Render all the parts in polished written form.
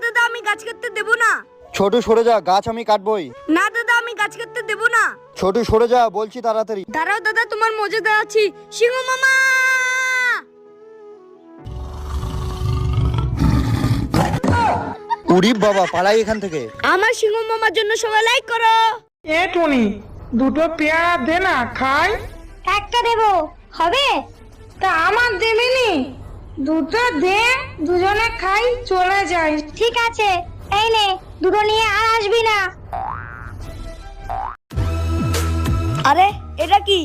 দাদা আমি গাছ কাটতে দেব না। ছোটু সরে যা, গাছ আমি কাটবই। না দাদা আমি গাছ কাটতে দেব না। ছোটু সরে যা বলছি তাড়াতাড়ি। দাঁড়াও দাদা তোমার মজা আছি। সিংহ মামা উরি বাবা, পালাই এখান থেকে। আমার সিংহ মামার জন্য সবাই লাইক করো। এ টনি, দুটো পেয়ারা দে না খাই। একটা দেব হবে? তা আমার দেবেনি? দুটো দে, দুজনে খাই, চলে যাই। ঠিক আছে, এই নে দুটো নিয়ে আর আসবি না। আরে এটা কি?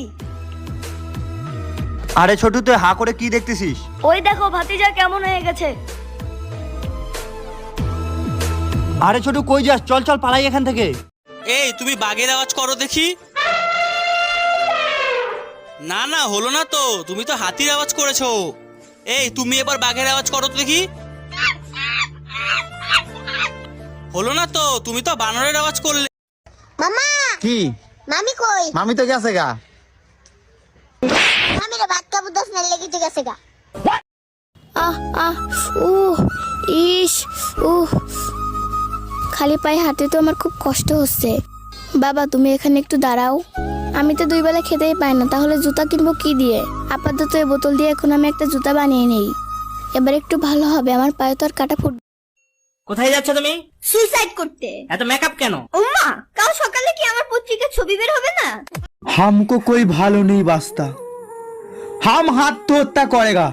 আরে ছোটু, তুই হা করে কি দেখতেছিস? ওই দেখো ভাতিজা কেমন হয়ে গেছে। আরে ছোটু কই যাস? চল চল পালাই এখান থেকে। এই তুমি বাঘের আওয়াজ করো দেখি। না না হলো না তো, তুমি তো হাতির আওয়াজ করেছো। এই তুমি এবার বাঘের আওয়াজ করো তো দেখি। হলো না তো, তুমি তো বানরের আওয়াজ করলে। মামা কি? মামি কই? মামি তো গেছে গা। মামি রে ভাত খাবো, 10 মিনিট লেগে গেছে গা। আহ আহ ইস খালি পায়ে হাঁটতে তো আমার খুব কষ্ট হচ্ছে। বাবা তুমি এখানে একটু দাঁড়াও, আমি তো 2 বেলা খেতেই পাই না, তাহলে জুতা কিনবো কি দিয়ে? আপাতত এই বোতল দিয়ে এখন আমি একটা জুতা বানিয়ে নেই, এবার একটু ভালো হবে, আমার পায়ে তো আর কাটা ফুটবে। কোথায় যাচ্ছ তুমি? সুইসাইড করতে। এত মেকআপ কেন? ওম্মা, কাল সকালে কি আমার পত্রিকার ছবি বের হবে না? हमको कोई भालो नहीं बास्ता, हम आत्महत्या करेगा।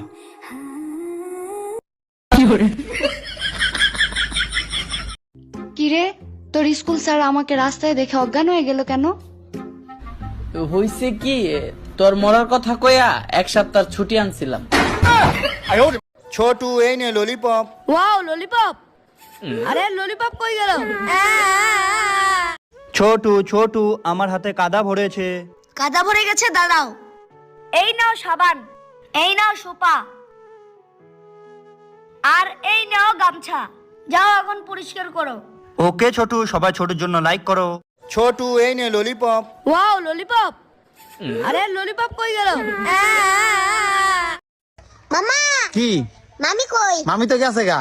কিরে, তোর স্কুল স্যার আমাকে রাস্তায় দেখে অজ্ঞান হয়ে গেল কেন? হইছে কি, তোর মরার কথা কইয়া 1 সপ্তাহ ছুটি আনছিলাম। ছোটু এই নে ললিপপ। Wow lollipop. আরে ললিপপ কই গেল? ছোটু ছোটু আমার হাতে কাদা ভরেছে। কাদা ভরে গেছে, দাঁড়াও। এই নাও সাবান, এই নাও সোপা, আর এই নাও গামছা। যাও এখন পরিষ্কার করো। ওকে ছোটু, সবাই ছোটুর জন্য লাইক করো। ছোটু এই নে ললিপপ। Wow lollipop. আরে ললিপপ কই গেল? মামা কি? মামি কই? মামি তো গেছে গা।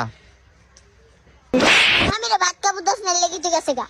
মামি রে ভাত খাবো, 10 মিনিট লেগে গেছে গা।